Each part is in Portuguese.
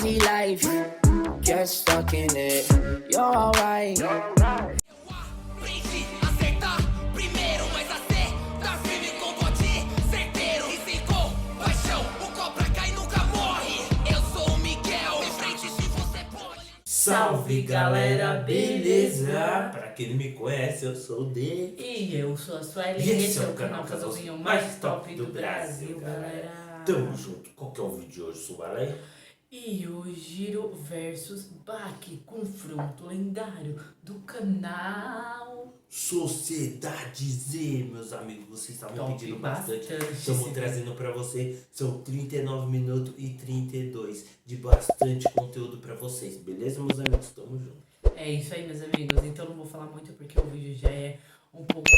easy life. Get stuck in it. You're alright. Aprendi a acertar primeiro, mas acertar firme com bote certeiro. E sem compaixão, o cobra cai e nunca morre. Eu sou o Miguel, em frente se você pode. Salve galera, beleza? Pra quem não me conhece, eu sou o D. E eu sou a Sueli, E esse é o canal Casalzinho mais top do Brasil, galera. Tamo junto. Qual que é o vídeo de hoje, Subalé? E o Giro versus Baki, confronto lendário do canal Sociedade Z, meus amigos. Vocês estavam Top pedindo bastante. bastante. Estamos trazendo pra você. São 39 minutos e 32 de bastante conteúdo pra vocês. Beleza, meus amigos? Tamo junto. É isso aí, meus amigos. Então não vou falar muito porque o vídeo já é um pouco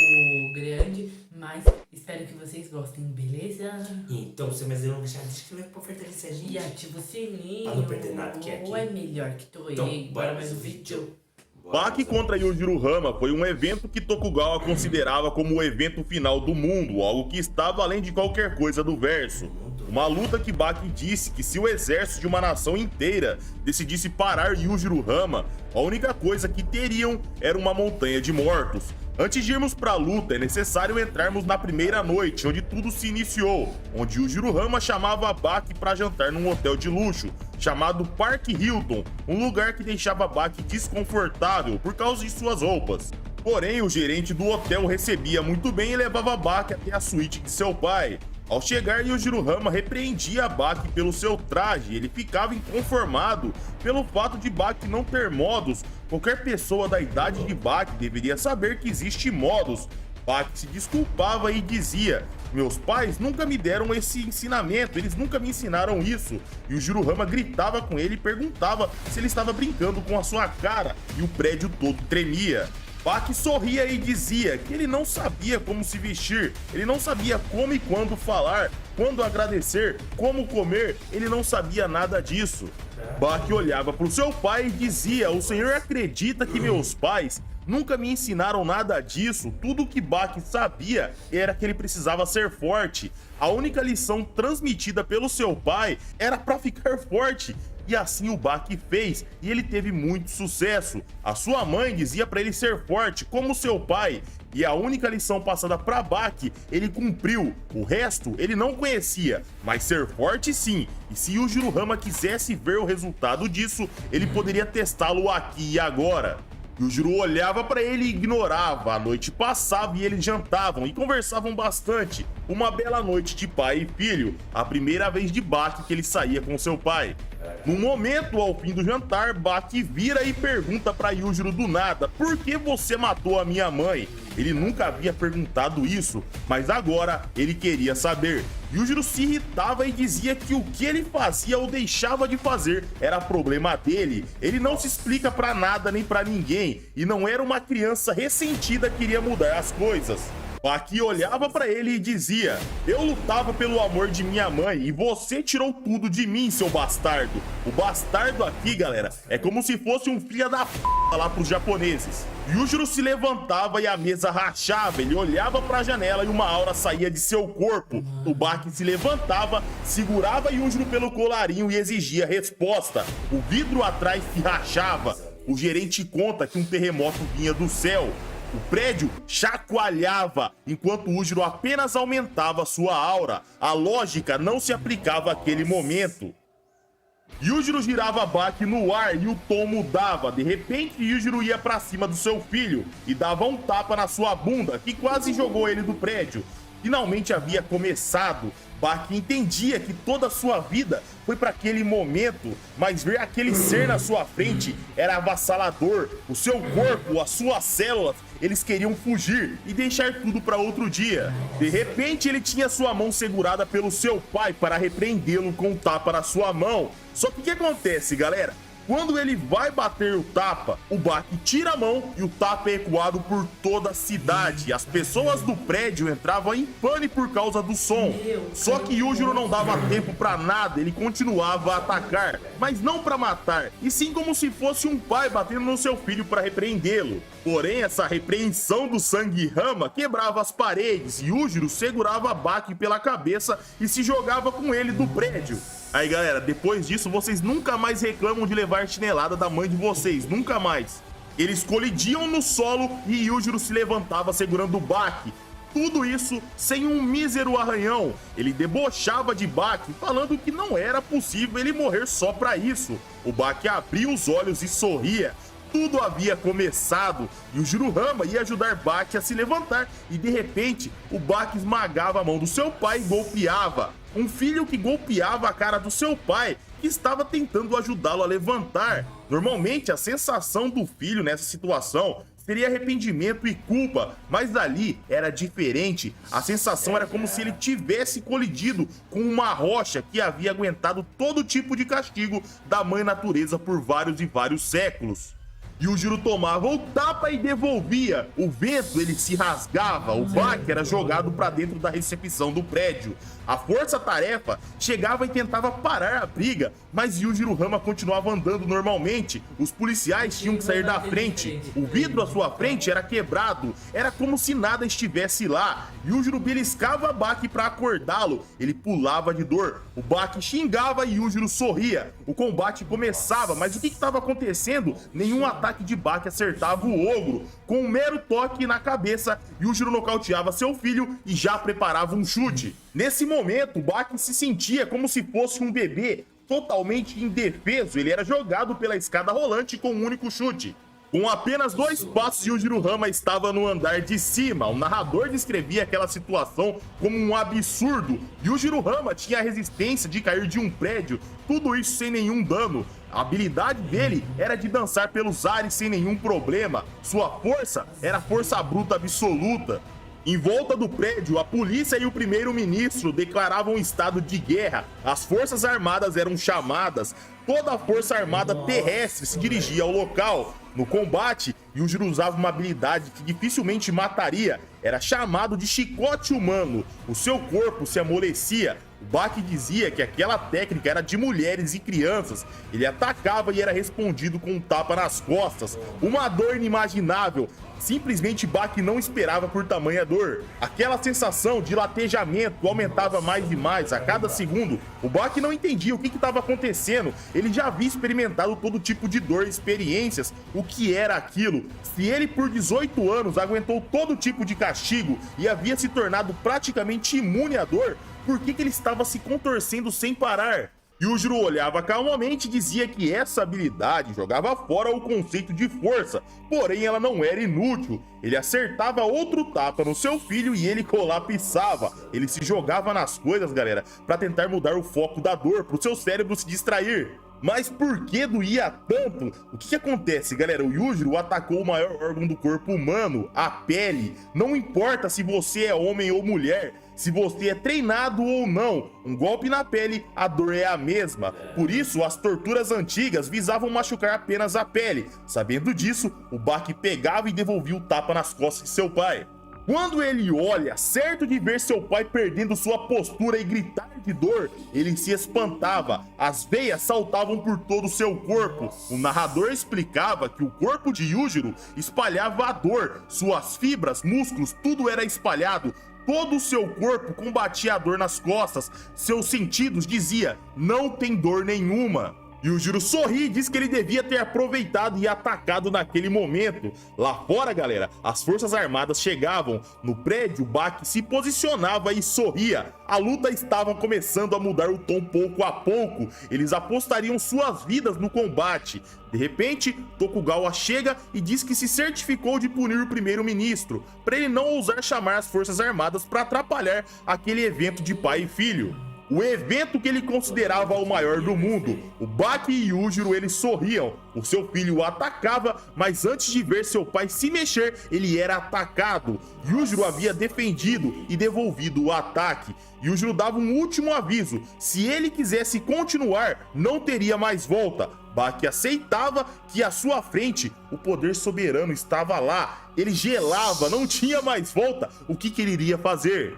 grande, mas espero que vocês gostem, beleza? Então, sem mais delongas, já deixa que vai pra fortalecer a gente. E ativa o sininho. Pra não perder nada que é aqui. Ou é melhor que tô Então, aí. Bora mais um vídeo. Baki contra Yujiro Hama foi um evento que Tokugawa considerava como o evento final do mundo, algo que estava além de qualquer coisa do verso. Uma luta que Baki disse que se o exército de uma nação inteira decidisse parar Yujiro Hama, a única coisa que teriam era uma montanha de mortos. Antes de irmos para a luta, é necessário entrarmos na primeira noite, onde tudo se iniciou, onde Yujiro Hama chamava Baki para jantar num hotel de luxo, chamado Park Hilton, um lugar que deixava Baki desconfortável por causa de suas roupas. Porém, o gerente do hotel recebia muito bem e levava Baki até a suíte de seu pai. Ao chegar, Yujiro Hama repreendia Baki pelo seu traje, ele ficava inconformado pelo fato de Baki não ter modos. Qualquer pessoa da idade de Baki deveria saber que existe modos. Baki se desculpava e dizia: meus pais nunca me deram esse ensinamento, eles nunca me ensinaram isso. E o Yujiro Hama gritava com ele e perguntava se ele estava brincando com a sua cara, e o prédio todo tremia. Baki sorria e dizia que ele não sabia como se vestir, ele não sabia como e quando falar, quando agradecer, como comer, ele não sabia nada disso. Baki olhava para o seu pai e dizia: o senhor acredita que meus pais nunca me ensinaram nada disso? Tudo o que Baki sabia era que ele precisava ser forte. A única lição transmitida pelo seu pai era para ficar forte. E assim o Baki fez, e ele teve muito sucesso. A sua mãe dizia para ele ser forte, como seu pai, e a única lição passada para Baki, ele cumpriu. O resto ele não conhecia, mas ser forte sim. E se Yujiro Hama quisesse ver o resultado disso, ele poderia testá-lo aqui e agora. Yujiro olhava para ele e ignorava. A noite passava e eles jantavam e conversavam bastante. Uma bela noite de pai e filho, a primeira vez de Baki que ele saía com seu pai. No momento, ao fim do jantar, Baki vira e pergunta para Yujiro do nada: por que você matou a minha mãe? Ele nunca havia perguntado isso, mas agora ele queria saber. Yujiro se irritava e dizia que o que ele fazia ou deixava de fazer era problema dele. Ele não se explica pra nada nem pra ninguém, e não era uma criança ressentida que queria mudar as coisas. Baki olhava pra ele e dizia: eu lutava pelo amor de minha mãe e você tirou tudo de mim, seu bastardo. O bastardo aqui, galera, é como se fosse um filho da p lá pros japoneses. Yujiro se levantava e a mesa rachava, ele olhava pra janela e uma aura saía de seu corpo. O Baki se levantava, segurava Yujiro pelo colarinho e exigia resposta. O vidro atrás se rachava. O gerente conta que um terremoto vinha do céu. O prédio chacoalhava, enquanto Yujiro apenas aumentava sua aura. A lógica não se aplicava àquele momento. Yujiro girava Baki no ar e o tom mudava. De repente, Yujiro ia pra cima do seu filho e dava um tapa na sua bunda, que quase jogou ele do prédio. Finalmente havia começado. Baki entendia que toda a sua vida foi para aquele momento, mas ver aquele ser na sua frente era avassalador. O seu corpo, as suas células, eles queriam fugir e deixar tudo para outro dia. De repente, ele tinha sua mão segurada pelo seu pai para repreendê-lo com um tapa na sua mão. Só que o que acontece, galera? Quando ele vai bater o tapa, o Baki tira a mão e o tapa é ecoado por toda a cidade. As pessoas do prédio entravam em pânico por causa do som. Só que Yujiro não dava tempo pra nada, ele continuava a atacar, mas não pra matar, e sim como se fosse um pai batendo no seu filho pra repreendê-lo. Porém, essa repreensão do sangue Hama quebrava as paredes e Yujiro segurava Baki pela cabeça e se jogava com ele do prédio. Aí, galera, depois disso, vocês nunca mais reclamam de levar chinelada da mãe de vocês, nunca mais. Eles colidiam no solo e Yujiro se levantava segurando o Baki. Tudo isso sem um mísero arranhão. Ele debochava de Baki, falando que não era possível ele morrer só pra isso. O Baki abria os olhos e sorria. Tudo havia começado e o Jirohama ia ajudar Baki a se levantar e de repente o Baki esmagava a mão do seu pai e golpeava. Um filho que golpeava a cara do seu pai, que estava tentando ajudá-lo a levantar. Normalmente a sensação do filho nessa situação seria arrependimento e culpa, mas ali era diferente. A sensação era como se ele tivesse colidido com uma rocha que havia aguentado todo tipo de castigo da mãe natureza por vários e vários séculos. Yujiro tomava o tapa e devolvia. O vento, ele se rasgava. O Baki era jogado para dentro da recepção do prédio. A força-tarefa chegava e tentava parar a briga, mas Yujiro-Hama continuava andando normalmente. Os policiais tinham que sair da frente. O vidro à sua frente era quebrado. Era como se nada estivesse lá. Yujiro beliscava Baki para acordá-lo. Ele pulava de dor. O Baki xingava e Yujiro sorria. O combate começava, mas o que estava acontecendo? Nenhum ataque de Baki acertava o ogro. Com um mero toque na cabeça, Yujiro nocauteava seu filho e já preparava um chute. Nesse momento, Baki se sentia como se fosse um bebê, totalmente indefeso. Ele era jogado pela escada rolante com um único chute. Com apenas 2 passos, Yujiro-Hama estava no andar de cima. O narrador descrevia aquela situação como um absurdo. Yujiro-Hama tinha a resistência de cair de um prédio, tudo isso sem nenhum dano. A habilidade dele era de dançar pelos ares sem nenhum problema. Sua força era força bruta absoluta. Em volta do prédio, a polícia e o primeiro-ministro declaravam estado de guerra. As forças armadas eram chamadas. Toda a força armada terrestre se dirigia ao local. No combate, Yujiro usava uma habilidade que dificilmente mataria. Era chamado de chicote humano. O seu corpo se amolecia. O Baki dizia que aquela técnica era de mulheres e crianças. Ele atacava e era respondido com um tapa nas costas. Uma dor inimaginável. Simplesmente Baki não esperava por tamanha dor. Aquela sensação de latejamento aumentava mais e mais a cada segundo. O Baki não entendia o que estava acontecendo. Ele já havia experimentado todo tipo de dor e experiências. O que era aquilo? Se ele por 18 anos aguentou todo tipo de castigo e havia se tornado praticamente imune à dor, por que ele estava se contorcendo sem parar? Yujiro olhava calmamente e dizia que essa habilidade jogava fora o conceito de força, porém ela não era inútil. Ele acertava outro tapa no seu filho e ele colapsava. Ele se jogava nas coisas, galera, para tentar mudar o foco da dor, para o seu cérebro se distrair. Mas por que doía tanto? O que acontece, galera? O Yujiro atacou o maior órgão do corpo humano, a pele. Não importa se você é homem ou mulher, se você é treinado ou não, um golpe na pele, a dor é a mesma. Por isso, as torturas antigas visavam machucar apenas a pele. Sabendo disso, o Baki pegava e devolvia o tapa nas costas de seu pai. Quando ele olha, certo de ver seu pai perdendo sua postura e gritar de dor, ele se espantava. As veias saltavam por todo o seu corpo. O narrador explicava que o corpo de Yujiro espalhava a dor. Suas fibras, músculos, tudo era espalhado. Todo o seu corpo combatia a dor nas costas. Seus sentidos dizia, não tem dor nenhuma. Yujiro sorri e diz que ele devia ter aproveitado e atacado naquele momento. Lá fora, galera, as forças armadas chegavam. No prédio, Baki se posicionava e sorria. A luta estava começando a mudar o tom pouco a pouco. Eles apostariam suas vidas no combate. De repente, Tokugawa chega e diz que se certificou de punir o primeiro-ministro, para ele não ousar chamar as forças armadas para atrapalhar aquele evento de pai e filho. O evento que ele considerava o maior do mundo. O Baki e Yujiro, eles sorriam. O seu filho o atacava, mas antes de ver seu pai se mexer, ele era atacado. Yujiro havia defendido e devolvido o ataque. Yujiro dava um último aviso. Se ele quisesse continuar, não teria mais volta. Baki aceitava que à sua frente o poder soberano estava lá. Ele gelava, não tinha mais volta. O que ele iria fazer?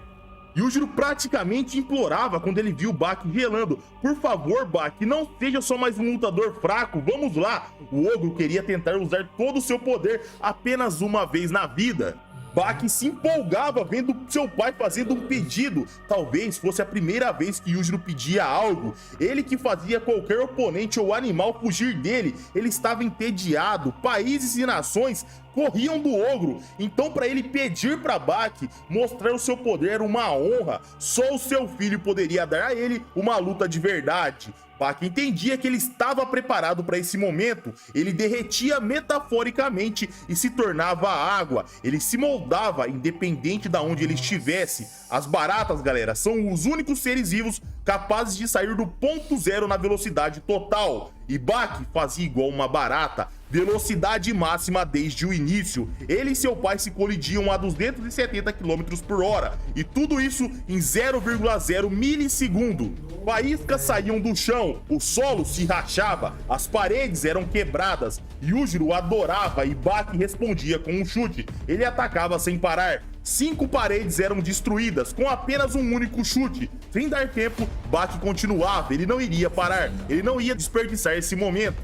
Yujiro praticamente implorava quando ele viu Baki gelando. Por favor, Baki, não seja só mais um lutador fraco, vamos lá. O ogro queria tentar usar todo o seu poder apenas uma vez na vida. Baki se empolgava vendo seu pai fazendo um pedido. Talvez fosse a primeira vez que Yujiro pedia algo. Ele que fazia qualquer oponente ou animal fugir dele. Ele estava entediado. Países e nações corriam do ogro. Então, para ele pedir para Baki mostrar o seu poder era uma honra. Só o seu filho poderia dar a ele uma luta de verdade. Baki entendia que ele estava preparado para esse momento. Ele derretia metaforicamente e se tornava água. Ele se moldava independente de onde ele estivesse. As baratas, galera, são os únicos seres vivos capazes de sair do ponto zero na velocidade total. E Baki fazia igual uma barata, velocidade máxima desde o início. Ele e seu pai se colidiam a 270 km por hora, e tudo isso em 0,0 milissegundo. Faíscas saíam do chão, o solo se rachava, as paredes eram quebradas. Yujiro adorava e Baki respondia com um chute. Ele atacava sem parar. 5 paredes eram destruídas com apenas um único chute. Sem dar tempo, Baki continuava, ele não iria parar, ele não ia desperdiçar esse momento.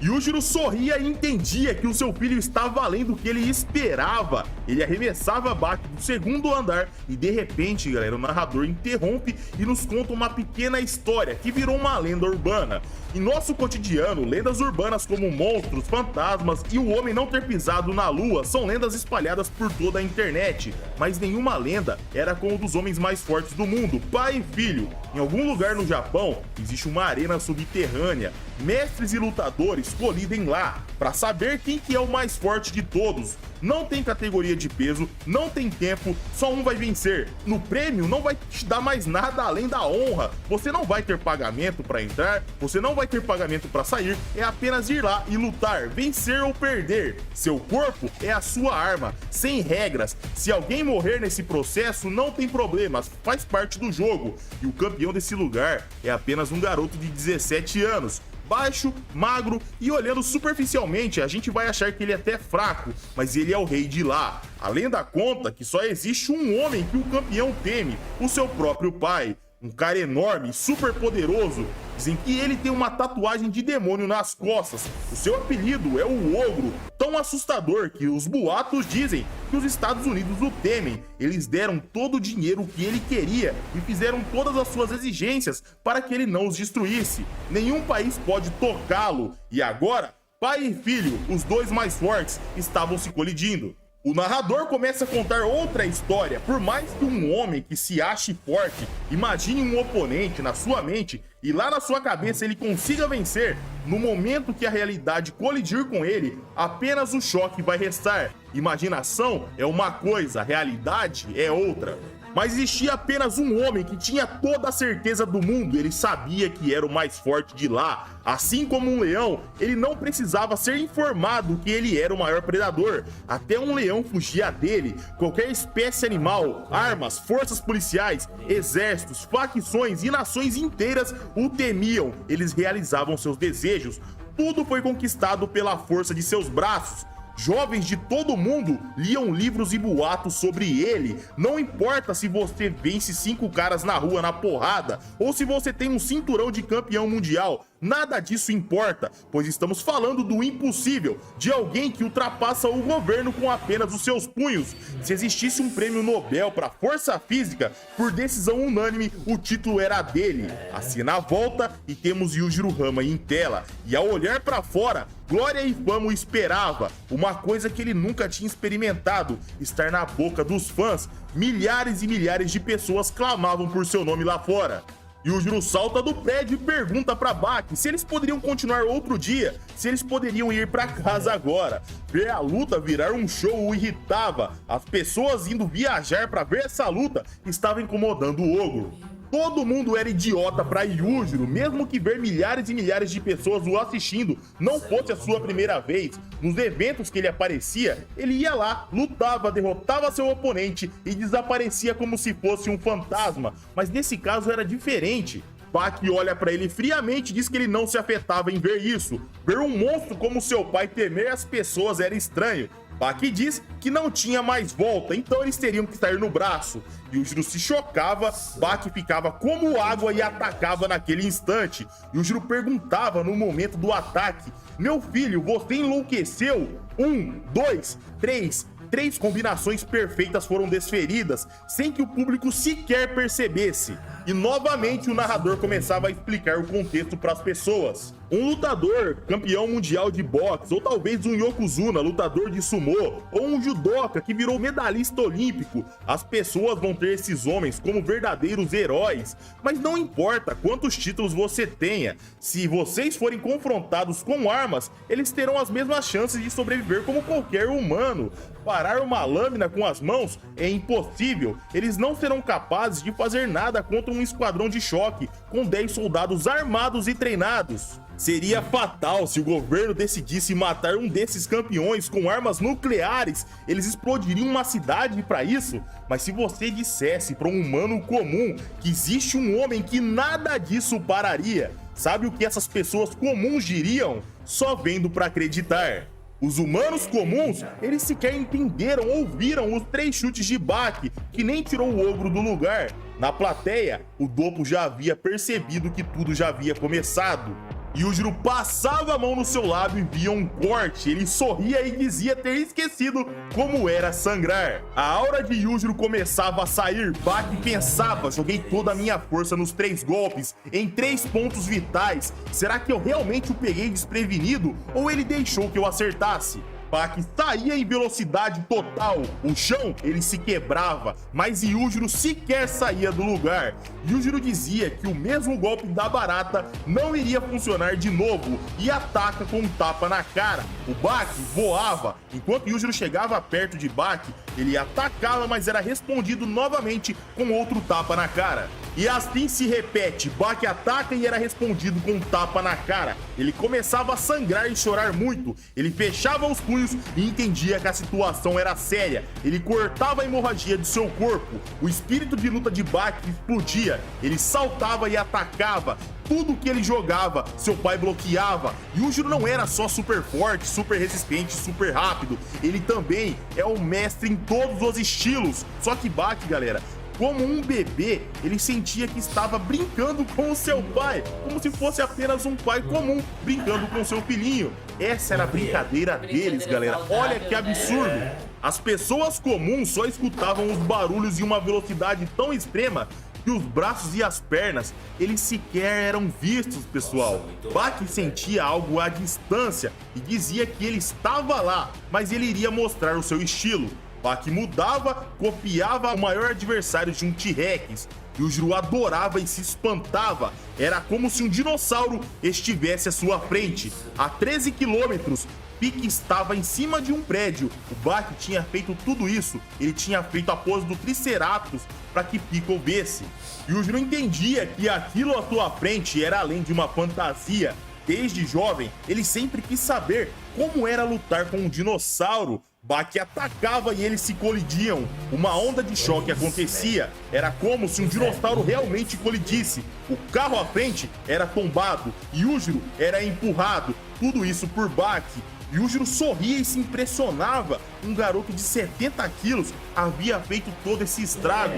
Yujiro sorria e entendia que o seu filho estava além do que ele esperava. Ele arremessava Baki do segundo andar e de repente, galera, o narrador interrompe e nos conta uma pequena história que virou uma lenda urbana. Em nosso cotidiano, lendas urbanas como monstros, fantasmas e o homem não ter pisado na lua são lendas espalhadas por toda a internet, mas nenhuma lenda era como a dos homens mais fortes do mundo, pai e filho. Em algum lugar no Japão existe uma arena subterrânea. Mestres e lutadores colidem lá para saber quem que é o mais forte de todos. Não tem categoria de peso, não tem tempo, só um vai vencer. No prêmio não vai te dar mais nada além da honra. Você não vai ter pagamento para entrar, você não vai ter pagamento para sair, é apenas ir lá e lutar, vencer ou perder. Seu corpo é a sua arma, sem regras. Se alguém morrer nesse processo, não tem problemas, faz parte do jogo. E o campeão desse lugar é apenas um garoto de 17 anos. Baixo, magro e olhando superficialmente, a gente vai achar que ele é até fraco, mas ele é o rei de lá. A lenda conta que só existe um homem que o campeão teme, o seu próprio pai. Um cara enorme, super poderoso. Dizem que ele tem uma tatuagem de demônio nas costas. O seu apelido é o Ogro, tão assustador que os boatos dizem que os Estados Unidos o temem. Eles deram todo o dinheiro que ele queria e fizeram todas as suas exigências para que ele não os destruísse. Nenhum país pode tocá-lo. E agora, pai e filho, os dois mais fortes, estavam se colidindo. O narrador começa a contar outra história. Por mais que um homem que se ache forte imagine um oponente na sua mente e lá na sua cabeça ele consiga vencer, no momento que a realidade colidir com ele, apenas o choque vai restar. Imaginação é uma coisa, realidade é outra. Mas existia apenas um homem que tinha toda a certeza do mundo, ele sabia que era o mais forte de lá. Assim como um leão, ele não precisava ser informado que ele era o maior predador. Até um leão fugia dele. Qualquer espécie animal, armas, forças policiais, exércitos, facções e nações inteiras o temiam. Eles realizavam seus desejos. Tudo foi conquistado pela força de seus braços. Jovens de todo mundo liam livros e boatos sobre ele. Não importa se você vence 5 caras na rua na porrada ou se você tem um cinturão de campeão mundial. Nada disso importa, pois estamos falando do impossível, de alguém que ultrapassa o governo com apenas os seus punhos. Se existisse um prêmio Nobel para força física, por decisão unânime, o título era dele. Assim na volta e temos Yujiro Hama em tela, e ao olhar para fora, glória e fama o esperava, uma coisa que ele nunca tinha experimentado, estar na boca dos fãs. Milhares e milhares de pessoas clamavam por seu nome lá fora. Yujiro salta do prédio e pergunta pra Baki se eles poderiam continuar outro dia, se eles poderiam ir pra casa agora. Ver a luta virar um show o irritava. As pessoas indo viajar pra ver essa luta estava incomodando o Ogro. Todo mundo era idiota pra Yujiro, mesmo que ver milhares e milhares de pessoas o assistindo não fosse a sua primeira vez. Nos eventos que ele aparecia, ele ia lá, lutava, derrotava seu oponente e desaparecia como se fosse um fantasma. Mas nesse caso era diferente. Baki olha pra ele friamente e diz que ele não se afetava em ver isso. Ver um monstro como seu pai temer as pessoas era estranho. Baki diz que não tinha mais volta, então eles teriam que sair no braço. Yujiro se chocava, Baki ficava como água e atacava naquele instante. Yujiro perguntava no momento do ataque: meu filho, você enlouqueceu? 1, 2, 3, 3 combinações perfeitas foram desferidas sem que o público sequer percebesse. E novamente o narrador começava a explicar o contexto para as pessoas. Um lutador, campeão mundial de boxe, ou talvez um Yokozuna, lutador de sumô, ou um judoca que virou medalhista olímpico. As pessoas vão ter esses homens como verdadeiros heróis, mas não importa quantos títulos você tenha, se vocês forem confrontados com armas, eles terão as mesmas chances de sobreviver como qualquer humano. Parar uma lâmina com as mãos é impossível, eles não serão capazes de fazer nada contra um esquadrão de choque com 10 soldados armados e treinados. Seria fatal se o governo decidisse matar um desses campeões com armas nucleares, eles explodiriam uma cidade para isso. Mas se você dissesse para um humano comum que existe um homem que nada disso pararia, sabe o que essas pessoas comuns diriam? Só vendo para acreditar. Os humanos comuns, eles sequer entenderam ou viram os 3 chutes de Baki, que nem tirou o ogro do lugar. Na plateia, o Doppo já havia percebido que tudo já havia começado. Yujiro passava a mão no seu lábio e via um corte. Ele sorria e dizia ter esquecido como era sangrar. A aura de Yujiro começava a sair. Baki pensava, joguei toda a minha força nos 3 golpes, em 3 pontos vitais. Será que eu realmente o peguei desprevenido ou ele deixou que eu acertasse? Baki saía em velocidade total, o chão ele se quebrava, mas Yujiro sequer saía do lugar. Yujiro dizia que o mesmo golpe da barata não iria funcionar de novo e ataca com um tapa na cara. O Baki voava, enquanto Yujiro chegava perto de Baki, ele atacava, mas era respondido novamente com outro tapa na cara. E assim se repete, Baki ataca e era respondido com um tapa na cara. Ele começava a sangrar e chorar muito, ele fechava os punhos e entendia que a situação era séria. Ele cortava a hemorragia de seu corpo. O espírito de luta de Baki explodia. Ele saltava e atacava. Tudo que ele jogava, seu pai bloqueava. Yujiro não era só super forte, super resistente, super rápido. Ele também é o mestre em todos os estilos. Só que Baki, galera, como um bebê, ele sentia que estava brincando com o seu pai, como se fosse apenas um pai comum brincando com seu filhinho. Essa era a brincadeira deles, galera. Olha que absurdo. As pessoas comuns só escutavam os barulhos em uma velocidade tão extrema que os braços e as pernas, eles sequer eram vistos, pessoal. Baki sentia algo à distância e dizia que ele estava lá, mas ele iria mostrar o seu estilo. Baki mudava, copiava o maior adversário de um T-Rex. Yujiro adorava e se espantava. Era como se um dinossauro estivesse à sua frente. A 13 quilômetros, Pique estava em cima de um prédio. O Baki tinha feito tudo isso. Ele tinha feito a pose do Triceratops para que Pico visse. Yujiro entendia que aquilo à sua frente era além de uma fantasia. Desde jovem, ele sempre quis saber como era lutar com um dinossauro. Baki atacava e eles se colidiam. Uma onda de choque acontecia. Era como se um dinossauro realmente colidisse. O carro à frente era tombado. Yujiro era empurrado. Tudo isso por Baki. Yujiro sorria e se impressionava. Um garoto de 70 quilos havia feito todo esse estrago.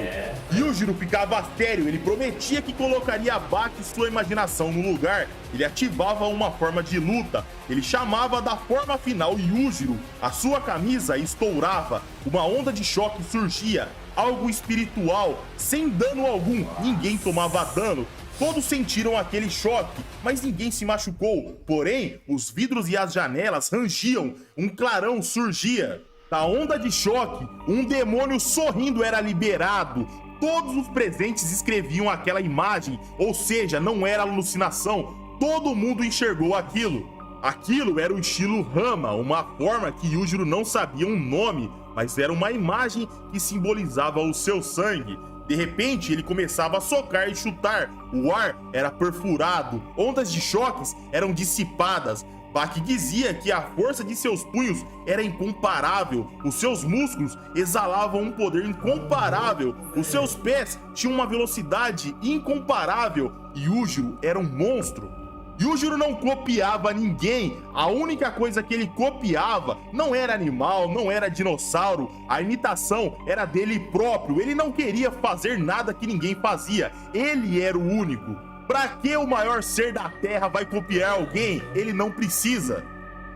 Yujiro ficava sério, ele prometia que colocaria Baki e sua imaginação no lugar. Ele ativava uma forma de luta. Ele chamava da forma final Yujiro. A sua camisa estourava. Uma onda de choque surgia. Algo espiritual, sem dano algum. Ninguém tomava dano. Todos sentiram aquele choque, mas ninguém se machucou. Porém, os vidros e as janelas rangiam, um clarão surgia. Da onda de choque, um demônio sorrindo era liberado. Todos os presentes escreviam aquela imagem, ou seja, não era alucinação. Todo mundo enxergou aquilo. Aquilo era o estilo Rama, uma forma que Yujiro não sabia um nome, mas era uma imagem que simbolizava o seu sangue. De repente, ele começava a socar e chutar. O ar era perfurado, ondas de choques eram dissipadas. Baki dizia que a força de seus punhos era incomparável. Os seus músculos exalavam um poder incomparável. Os seus pés tinham uma velocidade incomparável. Yujiro era um monstro. Yujiro não copiava ninguém. A única coisa que ele copiava não era animal, não era dinossauro. A imitação era dele próprio. Ele não queria fazer nada que ninguém fazia. Ele era o único. Pra que o maior ser da Terra vai copiar alguém? Ele não precisa.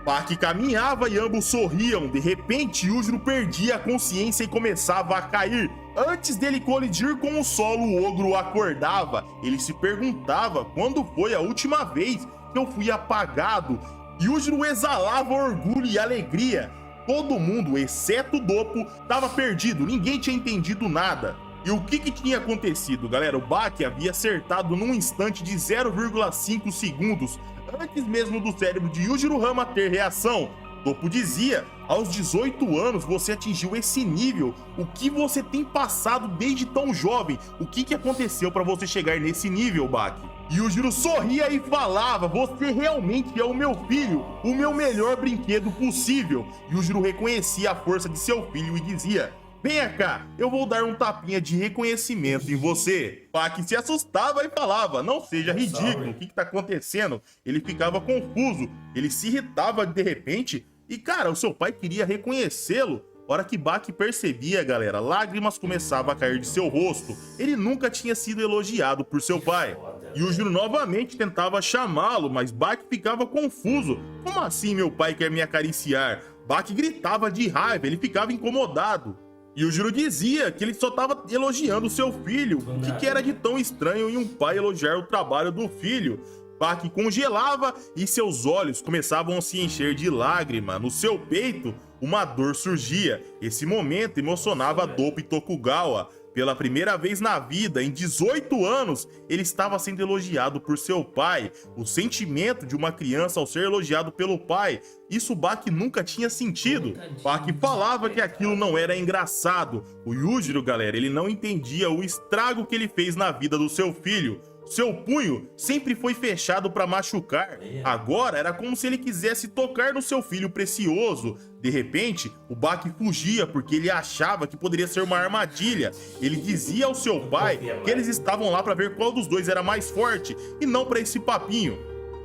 Bak caminhava e ambos sorriam. De repente, Yujiro perdia a consciência e começava a cair. Antes dele colidir com o solo, o ogro acordava. Ele se perguntava quando foi a última vez que eu fui apagado. Yujiro exalava orgulho e alegria. Todo mundo, exceto o Doppo, estava perdido. Ninguém tinha entendido nada. E o que tinha acontecido, galera? O Bak havia acertado num instante de 0,5 segundos, antes mesmo do cérebro de Yujiro Hama ter reação. Doppo dizia: aos 18 anos você atingiu esse nível. O que você tem passado desde tão jovem? O que aconteceu para você chegar nesse nível, Bak? Yujiro sorria e falava: você realmente é o meu filho, o meu melhor brinquedo possível. Yujiro reconhecia a força de seu filho e dizia: venha cá, eu vou dar um tapinha de reconhecimento em você. Bak se assustava e falava: não seja ridículo, o que tá acontecendo? Ele ficava confuso, ele se irritava de repente e, cara, o seu pai queria reconhecê-lo. Hora que Bak percebia, galera, lágrimas começavam a cair de seu rosto. Ele nunca tinha sido elogiado por seu pai. Yujiro novamente tentava chamá-lo, mas Bak ficava confuso. Como assim meu pai quer me acariciar? Bak gritava de raiva, ele ficava incomodado. Yujiro dizia que ele só estava elogiando seu filho. O que era de tão estranho em um pai elogiar o trabalho do filho? Bak congelava e seus olhos começavam a se encher de lágrima. No seu peito, uma dor surgia. Esse momento emocionava Doppo e Tokugawa. Pela primeira vez na vida, em 18 anos, ele estava sendo elogiado por seu pai. O sentimento de uma criança ao ser elogiado pelo pai, isso Bak nunca tinha sentido. Bak falava que aquilo não era engraçado. O Yujiro, galera, ele não entendia o estrago que ele fez na vida do seu filho. Seu punho sempre foi fechado para machucar. Agora era como se ele quisesse tocar no seu filho precioso. De repente, o Bak fugia porque ele achava que poderia ser uma armadilha. Ele dizia ao seu pai que eles estavam lá para ver qual dos dois era mais forte e não para esse papinho.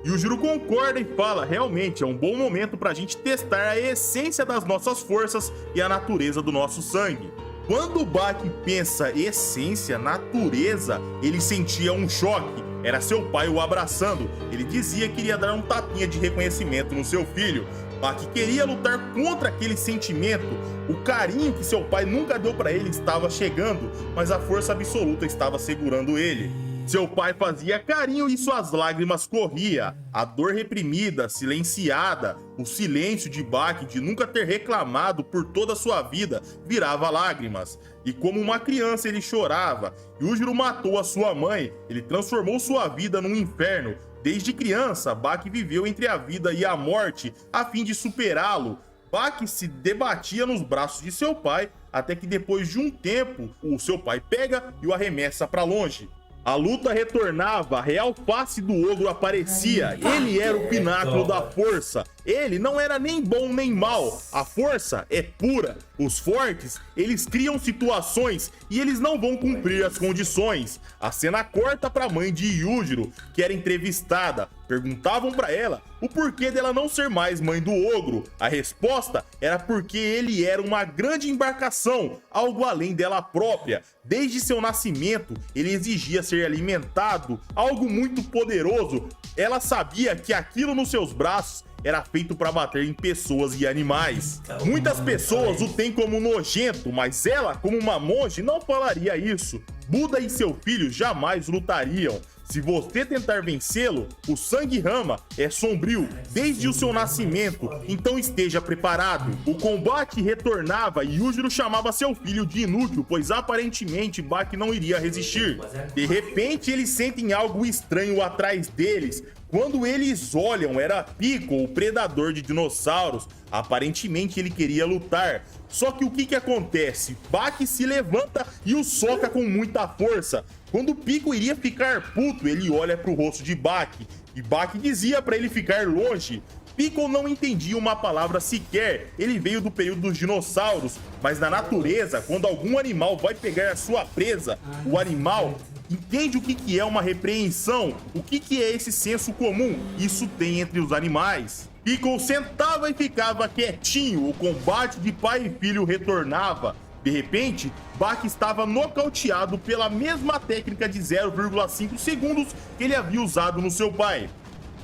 Yujiro concorda e fala: realmente é um bom momento para a gente testar a essência das nossas forças e a natureza do nosso sangue. Quando o Bak pensa essência, natureza, ele sentia um choque. Era seu pai o abraçando. Ele dizia que iria dar um tapinha de reconhecimento no seu filho. Bak queria lutar contra aquele sentimento. O carinho que seu pai nunca deu para ele estava chegando, mas a força absoluta estava segurando ele. Seu pai fazia carinho e suas lágrimas corriam. A dor reprimida, silenciada, o silêncio de Bak de nunca ter reclamado por toda a sua vida virava lágrimas. E como uma criança ele chorava. Yujiro matou a sua mãe, ele transformou sua vida num inferno. Desde criança, Bak viveu entre a vida e a morte a fim de superá-lo. Bak se debatia nos braços de seu pai, até que depois de um tempo, o seu pai pega e o arremessa para longe. A luta retornava, a real face do ogro aparecia. Ele era o pináculo da força. Ele não era nem bom nem mal. A força é pura. Os fortes, eles criam situações e eles não vão cumprir as condições. A cena corta para a mãe de Yujiro, que era entrevistada. Perguntavam para ela o porquê dela não ser mais mãe do ogro. A resposta era porque ele era uma grande embarcação, algo além dela própria. Desde seu nascimento, ele exigia ser alimentado, algo muito poderoso. Ela sabia que aquilo nos seus braços era feito para bater em pessoas e animais. Muitas pessoas o têm como nojento, mas ela, como uma monge, não falaria isso. Buda e seu filho jamais lutariam. Se você tentar vencê-lo, o sangue Hama é sombrio desde o seu nascimento, então esteja preparado. O combate retornava e Yujiro chamava seu filho de inútil, pois aparentemente Bak não iria resistir. De repente, eles sentem algo estranho atrás deles. Quando eles olham, era Pico, o predador de dinossauros. Aparentemente ele queria lutar. Só que o que acontece? Bak se levanta e o soca com muita força. Quando Pico iria ficar puto, ele olha para o rosto de Bak. E Bak dizia para ele ficar longe. Pico não entendia uma palavra sequer. Ele veio do período dos dinossauros. Mas na natureza, quando algum animal vai pegar a sua presa, o animal entende o que é uma repreensão, o que é esse senso comum. Isso tem entre os animais. Pico sentava e ficava quietinho. O combate de pai e filho retornava. De repente, Bak estava nocauteado pela mesma técnica de 0,5 segundos que ele havia usado no seu pai.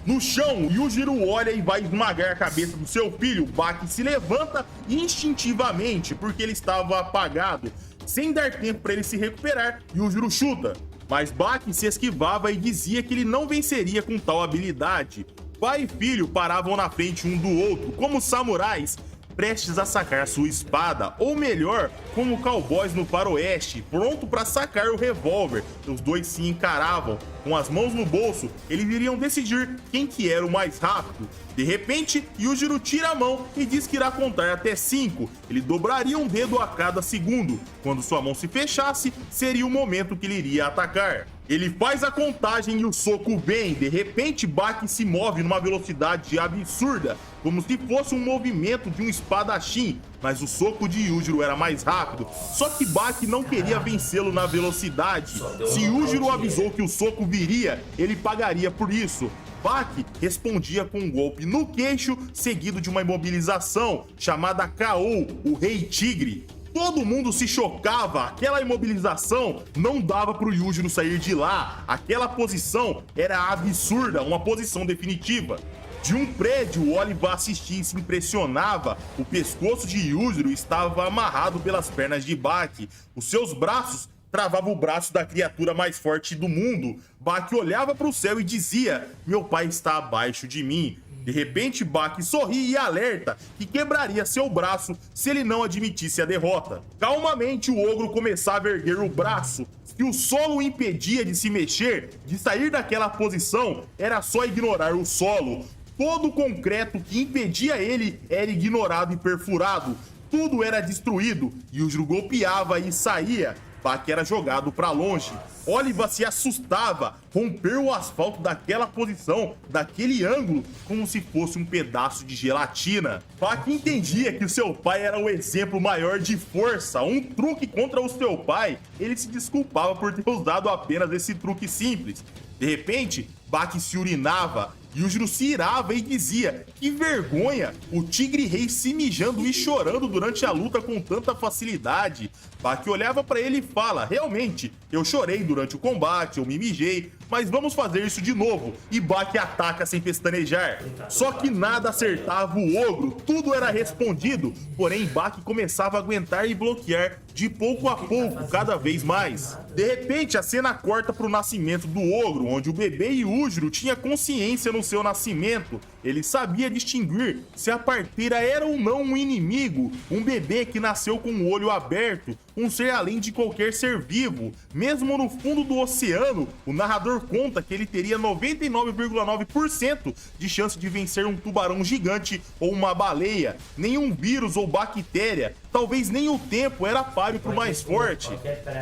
No chão, Yujiro olha e vai esmagar a cabeça do seu filho. Baki se levanta instintivamente, porque ele estava apagado. Sem dar tempo para ele se recuperar, Yujiro chuta. Mas Baki se esquivava e dizia que ele não venceria com tal habilidade. Pai e filho paravam na frente um do outro, como samurais, prestes a sacar sua espada, ou melhor, como cowboys no faroeste, pronto para sacar o revólver. Os dois se encaravam, com as mãos no bolso, eles iriam decidir quem que era o mais rápido. De repente, Yujiro tira a mão e diz que irá contar até 5. Ele dobraria um dedo a cada segundo. Quando sua mão se fechasse, seria o momento que ele iria atacar. Ele faz a contagem e o soco vem. De repente, Baki se move numa velocidade absurda, como se fosse um movimento de um espadachim, mas o soco de Yujiro era mais rápido. Só que Baki não queria vencê-lo na velocidade. Se Yujiro avisou que o soco viria, ele pagaria por isso. Baki respondia com um golpe no queixo, seguido de uma imobilização chamada KO, o Rei Tigre. Todo mundo se chocava, aquela imobilização não dava pro Yujiro sair de lá. Aquela posição era absurda, uma posição definitiva. De um prédio, o Oliver assistia e se impressionava. O pescoço de Yujiro estava amarrado pelas pernas de Baki. Os seus braços travavam o braço da criatura mais forte do mundo. Baki olhava para o céu e dizia: meu pai está abaixo de mim. De repente, Baki sorri e alerta que quebraria seu braço se ele não admitisse a derrota. Calmamente, o ogro começava a erguer o braço. Se o solo o impedia de se mexer, de sair daquela posição, era só ignorar o solo. Todo o concreto que impedia ele era ignorado e perfurado. Tudo era destruído. Yujiro golpeava e saía. Baki era jogado para longe. Oliver se assustava, rompeu o asfalto daquela posição, daquele ângulo, como se fosse um pedaço de gelatina. Baki entendia que o seu pai era o exemplo maior de força, um truque contra o seu pai. Ele se desculpava por ter usado apenas esse truque simples. De repente, Baki se urinava. Yujiro se irava e dizia: que vergonha, o tigre rei se mijando e chorando durante a luta com tanta facilidade. Baki olhava para ele e fala: realmente, eu chorei durante o combate, eu me mijei, mas vamos fazer isso de novo. E Baki ataca sem pestanejar. Só que nada acertava o ogro, tudo era respondido, porém Baki começava a aguentar e bloquear de pouco a pouco, cada vez mais. De repente, a cena corta para o nascimento do ogro, onde o bebê Yujiro tinha consciência no seu nascimento. Ele sabia distinguir se a parteira era ou não um inimigo, um bebê que nasceu com o olho aberto, um ser além de qualquer ser vivo. Mesmo no fundo do oceano, o narrador conta que ele teria 99,9% de chance de vencer um tubarão gigante ou uma baleia. Nenhum vírus ou bactéria, talvez nem o tempo, era páreo pro mais forte.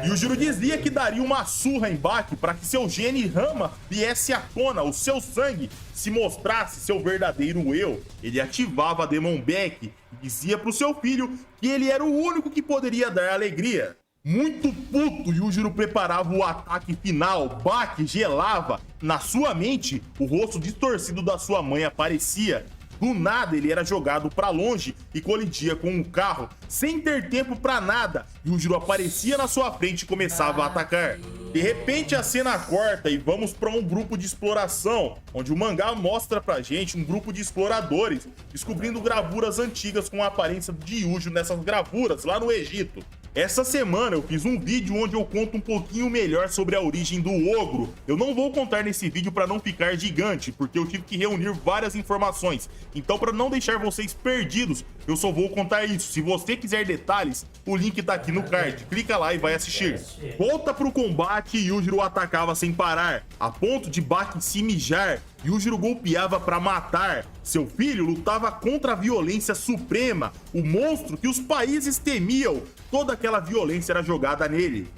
Yujiro dizia que daria uma surra em Baki para que seu gene Rama viesse à tona, o seu sangue se mostrasse seu verdadeiro eu. Ele ativava a Demon Back e dizia pro seu filho que ele era o único que poderia dar alegria. Muito puto, Yujiro preparava o ataque final. Baki gelava. Na sua mente, o rosto distorcido da sua mãe aparecia. Do nada, ele era jogado para longe e colidia com um carro. Sem ter tempo para nada, Yujiro aparecia na sua frente e começava a atacar. De repente, a cena corta e vamos para um grupo de exploração, onde o mangá mostra pra gente um grupo de exploradores descobrindo gravuras antigas com a aparência de Yujiro nessas gravuras lá no Egito. Essa semana eu fiz um vídeo onde eu conto um pouquinho melhor sobre a origem do ogro. Eu não vou contar nesse vídeo para não ficar gigante, porque eu tive que reunir várias informações. Então, para não deixar vocês perdidos, eu só vou contar isso. Se você quiser detalhes, o link tá aqui no card. Clica lá e vai assistir. Volta pro combate e Yujiro atacava sem parar, a ponto de Baki se mijar. Yujiro golpeava para matar. Seu filho lutava contra a violência suprema, o monstro que os países temiam. Toda aquela violência era jogada nele.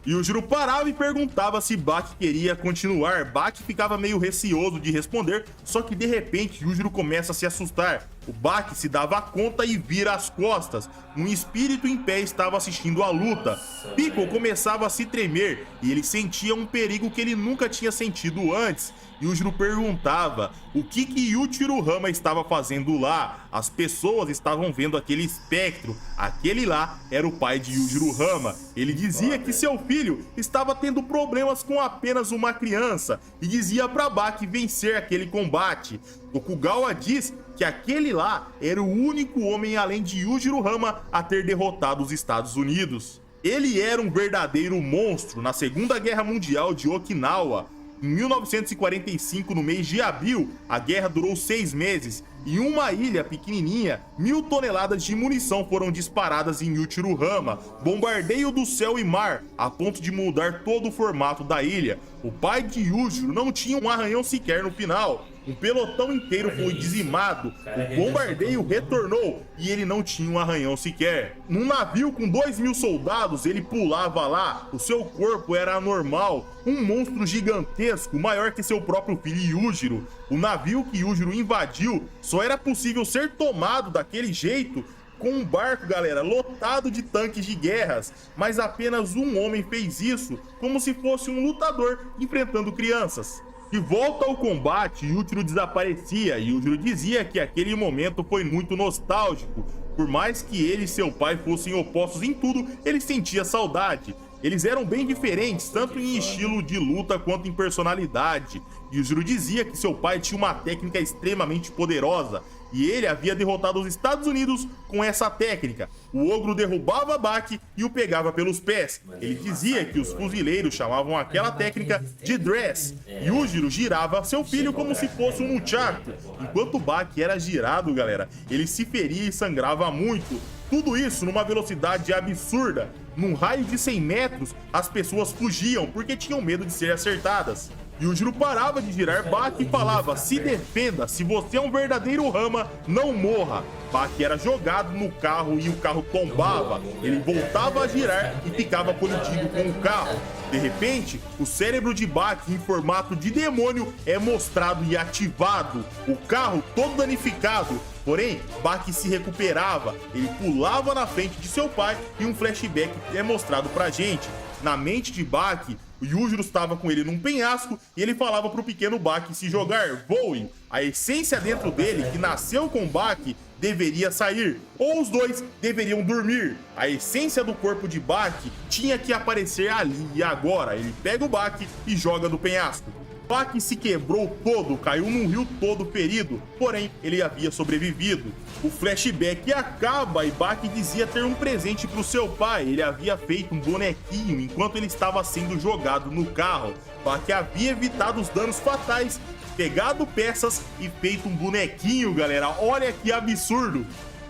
Yujiro parava e perguntava se Baki queria continuar. Baki ficava meio receoso de responder, só que de repente Yujiro começa a se assustar. O Baki se dava conta e vira as costas. Um espírito em pé estava assistindo a luta. Piccolo começava a se tremer e ele sentia um perigo que ele nunca tinha sentido antes. Yujiro perguntava o que Yuichiro Hama estava fazendo lá. As pessoas estavam vendo aquele espectro. Aquele lá era o pai de Yujiro Hama. Ele dizia que seu filho estava tendo problemas com apenas uma criança e dizia para Baki vencer aquele combate. Tokugawa diz que aquele lá era o único homem além de Yujiro Hama a ter derrotado os Estados Unidos. Ele era um verdadeiro monstro na Segunda Guerra Mundial de Okinawa. Em 1945, no mês de abril, a guerra durou 6 meses. Em uma ilha pequenininha, 1000 toneladas de munição foram disparadas em Yujiro Hama, bombardeio do céu e mar, a ponto de mudar todo o formato da ilha. O pai de Yujiro não tinha um arranhão sequer no final. Um pelotão inteiro foi dizimado, o bombardeio retornou e ele não tinha um arranhão sequer. Num navio com 2000 soldados, ele pulava lá, o seu corpo era anormal, um monstro gigantesco, maior que seu próprio filho Yujiro. O navio que Yujiro invadiu só era possível ser tomado daquele jeito com um barco, galera, lotado de tanques de guerras, mas apenas um homem fez isso, como se fosse um lutador enfrentando crianças. De volta ao combate, Yujiro desaparecia e Yujiro dizia que aquele momento foi muito nostálgico. Por mais que ele e seu pai fossem opostos em tudo, ele sentia saudade. Eles eram bem diferentes, tanto em estilo de luta quanto em personalidade. Yujiro dizia que seu pai tinha uma técnica extremamente poderosa e ele havia derrotado os Estados Unidos com essa técnica. O ogro derrubava Baki e o pegava pelos pés. Ele dizia que os fuzileiros chamavam aquela técnica de dress. Yujiro girava seu filho como se fosse um nunchaku. Enquanto Baki era girado, galera, ele se feria e sangrava muito. Tudo isso numa velocidade absurda. Num raio de 100 metros, as pessoas fugiam porque tinham medo de ser acertadas. Yujiro parava de girar Baki e falava: se defenda, se você é um verdadeiro Hama, não morra. Baki era jogado no carro e o carro tombava. Ele voltava a girar e ficava colidindo com o carro. De repente, o cérebro de Baki em formato de demônio é mostrado e ativado. O carro todo danificado. Porém, Baki se recuperava. Ele pulava na frente de seu pai e um flashback é mostrado pra gente. Na mente de Baki, o Yujiro estava com ele num penhasco e ele falava pro pequeno Baki se jogar, voe. A essência dentro dele, que nasceu com Baki, deveria sair, ou os dois deveriam dormir. A essência do corpo de Baki tinha que aparecer ali e agora. Ele pega o Baki e joga do penhasco. Baki se quebrou todo, caiu num rio todo ferido, porém ele havia sobrevivido. O flashback acaba e Baki dizia ter um presente para o seu pai. Ele havia feito um bonequinho enquanto ele estava sendo jogado no carro. Baki havia evitado os danos fatais, pegado peças e feito um bonequinho, galera. Olha que absurdo!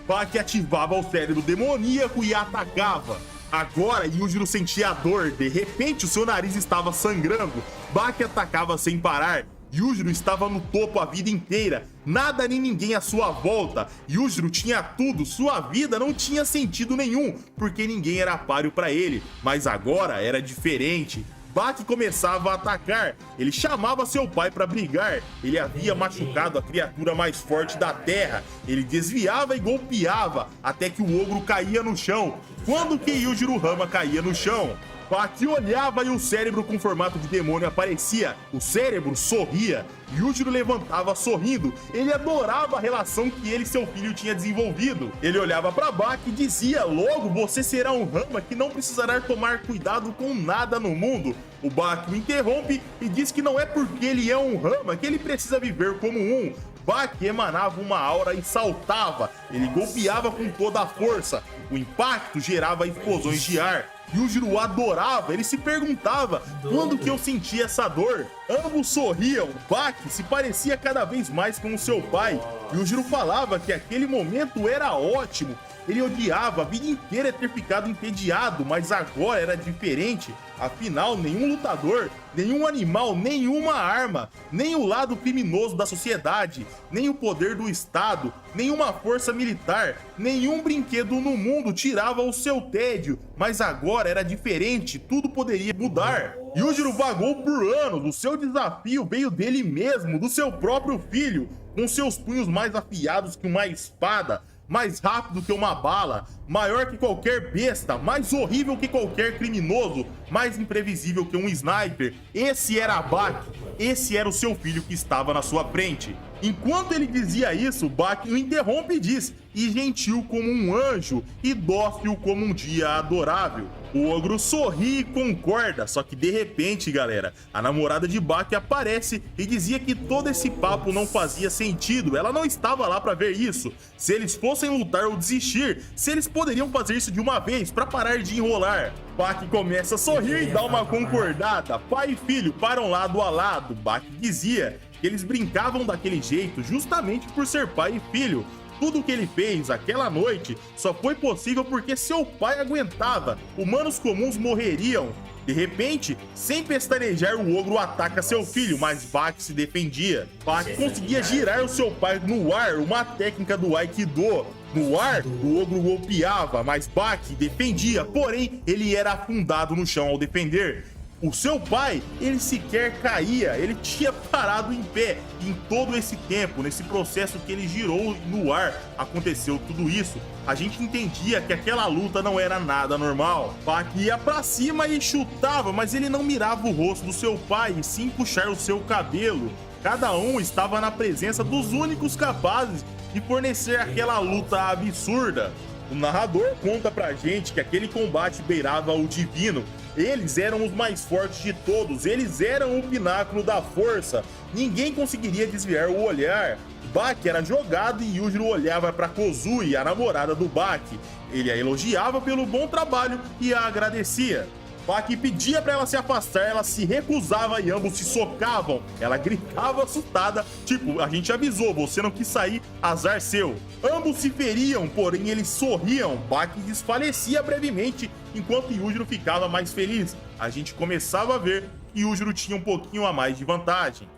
Baki ativava o cérebro demoníaco e atacava. Agora Yujiro sentia a dor, de repente o seu nariz estava sangrando. Baki atacava sem parar. Yujiro estava no topo a vida inteira, nada nem ninguém à sua volta. Yujiro tinha tudo, sua vida não tinha sentido nenhum, porque ninguém era páreo para ele. Mas agora era diferente. Baki começava a atacar, ele chamava seu pai para brigar, ele havia machucado a criatura mais forte da terra, ele desviava e golpeava até que o ogro caía no chão. Quando que Yujiro Hama caía no chão? Baki olhava e o cérebro com formato de demônio aparecia. O cérebro sorria. Yujiro levantava sorrindo. Ele adorava a relação que ele e seu filho tinham desenvolvido. Ele olhava para Baki e dizia: logo você será um Hama que não precisará tomar cuidado com nada no mundo. O Baki o interrompe e diz que não é porque ele é um Hama que ele precisa viver como um. Baki emanava uma aura e saltava. Ele golpeava com toda a força. O impacto gerava explosões de ar. Yujiro adorava, ele se perguntava: quando que eu sentia essa dor? Ambos sorriam, Baki se parecia cada vez mais com o seu pai. Yujiro falava que aquele momento era ótimo. Ele odiava a vida inteira ter ficado entediado, mas agora era diferente. Afinal, nenhum lutador, nenhum animal, nenhuma arma, nem o lado criminoso da sociedade, nem o poder do Estado, nenhuma força militar, nenhum brinquedo no mundo tirava o seu tédio. Mas agora era diferente, tudo poderia mudar. Yujiro vagou por anos, o seu desafio veio dele mesmo, do seu próprio filho. com seus punhos mais afiados que uma espada, mais rápido que uma bala, maior que qualquer besta, mais horrível que qualquer criminoso, mais imprevisível que um sniper. Esse era Bak, esse era o seu filho que estava na sua frente. Enquanto ele dizia isso, Bak o interrompe e diz: "E gentil como um anjo, e dócil como um dia adorável." O ogro sorri e concorda, só que de repente, galera, a namorada de Bak aparece e dizia que todo esse papo não fazia sentido, ela não estava lá pra ver isso. Se eles fossem lutar ou desistir, se eles poderiam fazer isso de uma vez pra parar de enrolar. Bak começa a sorrir e dá uma concordada. Pai e filho param lado a lado. Bak dizia que eles brincavam daquele jeito justamente por ser pai e filho. Tudo o que ele fez aquela noite só foi possível porque seu pai aguentava. Humanos comuns morreriam. De repente, sem pestanejar, o ogro ataca seu filho, mas Bak se defendia. Bak conseguia girar o seu pai no ar, uma técnica do Aikido. No ar, o ogro golpeava, mas Bak defendia, porém, ele era afundado no chão ao defender. O seu pai, ele sequer caía, ele tinha parado em pé. Em todo esse tempo, nesse processo que ele girou no ar, aconteceu tudo isso. A gente entendia que aquela luta não era nada normal. Bak ia pra cima e chutava, mas ele não mirava o rosto do seu pai, e sim puxar o seu cabelo. Cada um estava na presença dos únicos capazes de fornecer aquela luta absurda. O narrador conta pra gente que aquele combate beirava o divino. Eles eram os mais fortes de todos, eles eram o pináculo da força. Ninguém conseguiria desviar o olhar. Bak era jogado e Yujiro olhava para Kozui, a namorada do Bak. Ele a elogiava pelo bom trabalho e a agradecia. Bak pedia para ela se afastar, ela se recusava e ambos se socavam. Ela gritava assustada, tipo, a gente avisou, você não quis sair, azar seu. Ambos se feriam, porém eles sorriam. Bak desfalecia brevemente, enquanto Yujiro ficava mais feliz. A gente começava a ver que Yujiro tinha um pouquinho a mais de vantagem.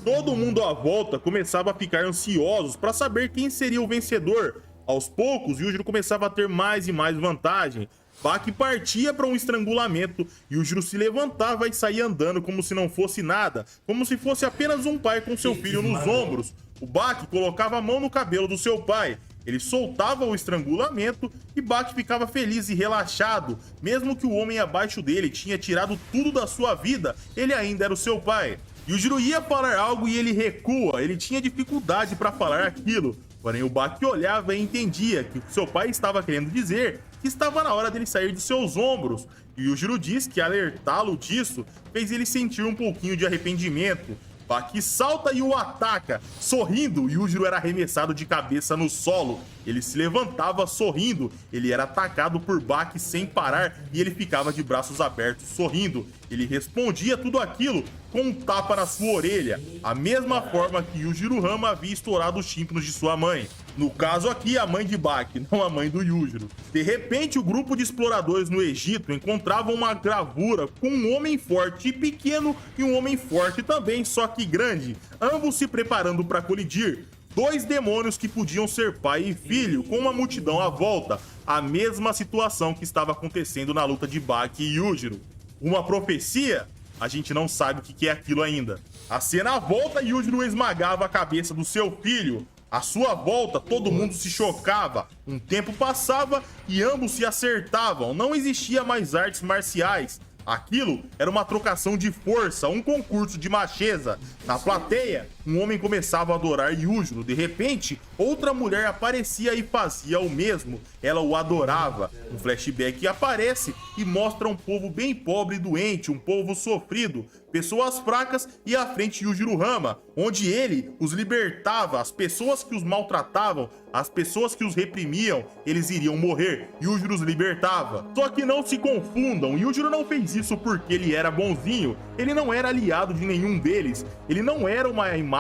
Todo mundo à volta começava a ficar ansiosos para saber quem seria o vencedor. Aos poucos, Yujiro começava a ter mais e mais vantagem. Bak partia para um estrangulamento e Yujiro se levantava e saía andando como se não fosse nada, como se fosse apenas um pai com seu filho nos ombros. O Bak colocava a mão no cabelo do seu pai. Ele soltava o estrangulamento e Bak ficava feliz e relaxado. Mesmo que o homem abaixo dele tinha tirado tudo da sua vida, ele ainda era o seu pai. Yujiro ia falar algo e ele recua, ele tinha dificuldade para falar aquilo. Porém, o Bak olhava e entendia que o que seu pai estava querendo dizer que estava na hora dele sair de seus ombros. E Yujiro diz que alertá-lo disso fez ele sentir um pouquinho de arrependimento. Bak salta e o ataca. Sorrindo, Yujiro era arremessado de cabeça no solo. Ele se levantava sorrindo. Ele era atacado por Bak sem parar e ele ficava de braços abertos sorrindo. Ele respondia tudo aquilo com um tapa na sua orelha, a mesma forma que Yujiro Hama havia estourado os tímpanos de sua mãe. No caso aqui, a mãe de Bak, não a mãe do Yujiro. De repente, o grupo de exploradores no Egito encontrava uma gravura com um homem forte e pequeno e um homem forte também, só que grande, ambos se preparando para colidir. Dois demônios que podiam ser pai e filho, com uma multidão à volta. A mesma situação que estava acontecendo na luta de Bak e Yujiro. Uma profecia? A gente não sabe o que é aquilo ainda. A cena volta e Yujiro esmagava a cabeça do seu filho. À sua volta, todo mundo se chocava. Um tempo passava e ambos se acertavam. Não existia mais artes marciais. Aquilo era uma trocação de força, um concurso de macheza. Na plateia, um homem começava a adorar Yujiro. De repente, outra mulher aparecia e fazia o mesmo. Ela o adorava. Um flashback aparece e mostra um povo bem pobre e doente, um povo sofrido, pessoas fracas e à frente Yujiro Hama, onde ele os libertava. As pessoas que os maltratavam, as pessoas que os reprimiam, eles iriam morrer. Yujiro os libertava. Só que não se confundam, Yujiro não fez isso porque ele era bonzinho. Ele não era aliado de nenhum deles. Ele não era uma imagem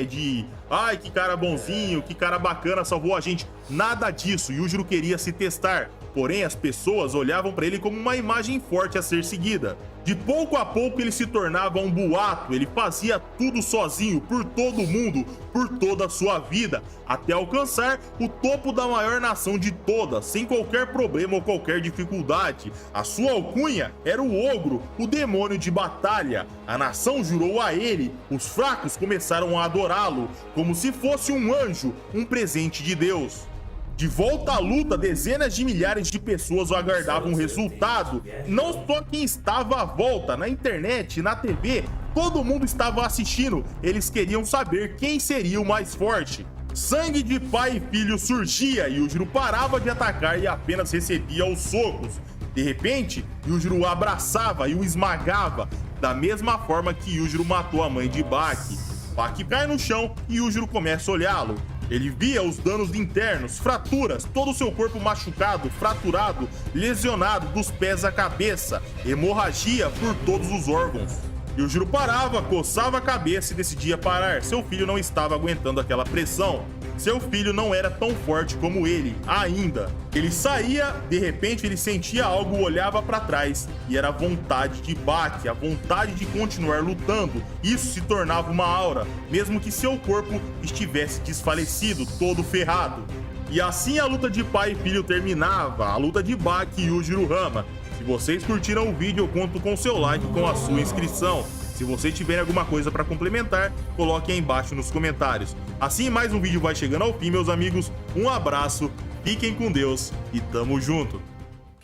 de ai, que cara bonzinho, que cara bacana, salvou a gente. Nada disso, Yujiro queria se testar. Porém, as pessoas olhavam para ele como uma imagem forte a ser seguida. De pouco a pouco ele se tornava um boato, ele fazia tudo sozinho, por todo mundo, por toda a sua vida, até alcançar o topo da maior nação de todas, sem qualquer problema ou qualquer dificuldade. A sua alcunha era o ogro, o demônio de batalha. A nação jurou a ele, os fracos começaram a adorá-lo, como se fosse um anjo, um presente de Deus. De volta à luta, dezenas de milhares de pessoas aguardavam o resultado. Não só quem estava à volta, na internet, na TV, todo mundo estava assistindo. Eles queriam saber quem seria o mais forte. Sangue de pai e filho surgia e Yujiro parava de atacar e apenas recebia os socos. De repente, Yujiro o abraçava e o esmagava, da mesma forma que Yujiro matou a mãe de Baki. Baki cai no chão e Yujiro começa a olhá-lo. Ele via os danos internos, fraturas, todo o seu corpo machucado, fraturado, lesionado dos pés à cabeça, hemorragia por todos os órgãos. Yujiro parava, coçava a cabeça e decidia parar. Seu filho não estava aguentando aquela pressão. Seu filho não era tão forte como ele, ainda. Ele saía, de repente ele sentia algo, olhava para trás e era a vontade de Baki, a vontade de continuar lutando. Isso se tornava uma aura, mesmo que seu corpo estivesse desfalecido, todo ferrado. E assim a luta de pai e filho terminava, a luta de Baki e Yujiro Hama. Se vocês curtiram o vídeo, eu conto com seu like e com a sua inscrição. Se vocês tiverem alguma coisa para complementar, coloque aí embaixo nos comentários. Assim, mais um vídeo vai chegando ao fim, meus amigos. Um abraço, fiquem com Deus e tamo junto.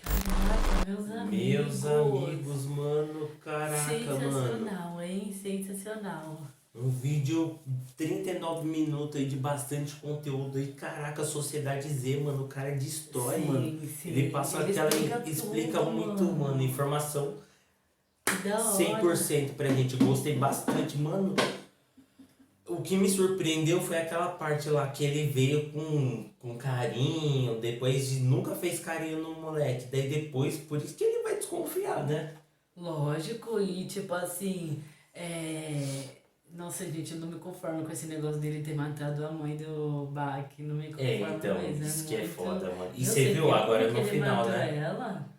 Caraca, Meus amigos, mano, caraca, sensacional, mano. hein? Sensacional. Um vídeo 39 minutos aí de bastante conteúdo aí. Caraca, Sociedade Z, mano, o cara destrói, Sim, mano. sim. Ele passa Ele aquela... explica explica tudo, muito, mano, informação Que da hora. 100% pra gente. Gostei bastante, mano. O que me surpreendeu foi aquela parte lá que ele veio com carinho, depois nunca fez carinho no moleque. Daí depois, por isso que ele vai desconfiar, né? Lógico, e tipo assim, nossa, gente, eu não me conformo com esse negócio dele ter matado a mãe do Baki, não me conformo Então, mesmo. isso que é muito... foda, mano. E Eu você sei viu que agora porque no ele final, matou né? ela?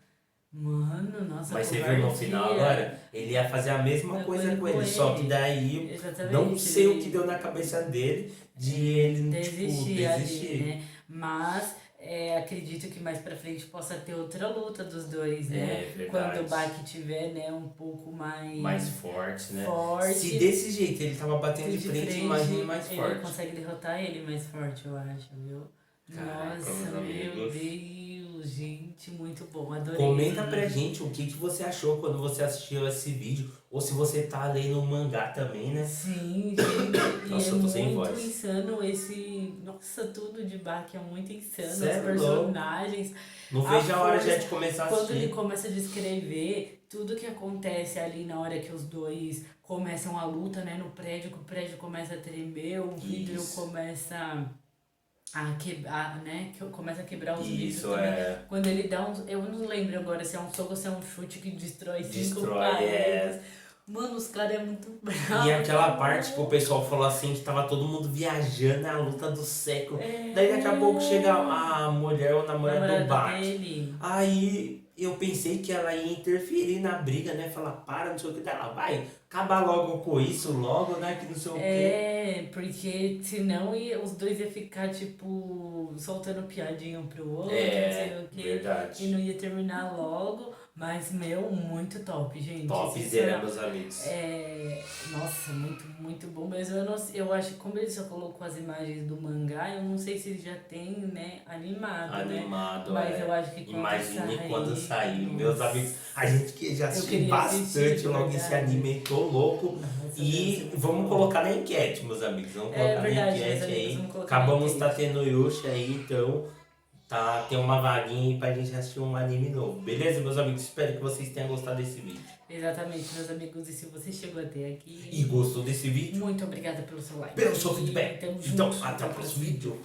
Mano, nossa, Mas você viu no final agora? Ele ia fazer a mesma coisa com ele, só que daí Exatamente, não sei o ele que deu na cabeça dele de ele, desistir, tipo, ali, desistir. né? Mas acredito que mais pra frente possa ter outra luta dos dois, né? É verdade. Quando o Baki tiver, né, um pouco Mais forte, né? forte. Se desse jeito ele tava batendo de frente, imagine mais ele forte. consegue derrotar ele mais forte, eu acho, viu? Caraca, Nossa, meus meu amigos. Deus, gente, muito bom, adorei. Comenta pra gente o que você achou quando você assistiu esse vídeo. Ou se você tá lendo o mangá também, né? Sim, gente, Nossa, e eu tô é sem muito voz. insano esse... Nossa, tudo de Baki é muito insano, Cê é os personagens. Não vejo a hora já força, de começar a Quando ele assistir. começa a descrever tudo que acontece ali na hora que os dois começam a luta, né, no prédio, que o prédio começa a tremer, o vidro Isso. começa a quebrar, né, que começa a quebrar os vidros Isso, também. é. Quando ele dá um... Eu não lembro agora se é um soco ou se é um chute que destrói 5 Destrói, paredes. Mano, os caras é muito bravos. E aquela parte que o pessoal falou assim, que tava todo mundo viajando, é a luta do século. Daí daqui a pouco chega a mulher ou namorada do Baki. dele. Aí eu pensei que ela ia interferir na briga, né? Falar, para, não sei o que, ela vai acabar logo com isso, logo, né? Que não sei o que. Porque senão os dois iam ficar, tipo, soltando piadinha um pro outro, não sei o que. Verdade. E não ia terminar logo. Mas, meu, muito top, gente. Topzera, meus amigos. Nossa, muito, muito bom. Mas eu acho que como ele só colocou as imagens do mangá, eu não sei se ele já tem, né, animado, né? Mas eu acho que quando Imagine sair, quando sair, meus amigos. A gente que já assistiu queria bastante assistir, logo esse verdade. anime, tô louco. Nossa, E deve ser muito vamos bom. colocar na enquete, meus amigos. Vamos colocar verdade, na meus enquete amigos, aí. vamos colocar na Acabamos enquete. tá tendo Yoshi aí, então tem uma vaguinha aí pra gente assistir um anime novo. Beleza, meus amigos? Espero que vocês tenham gostado desse vídeo. Exatamente, meus amigos. E se você chegou até aqui, E gostou desse vídeo? muito obrigada pelo seu like. Pelo seu feedback. Tamo Então, junto. até o próximo vídeo.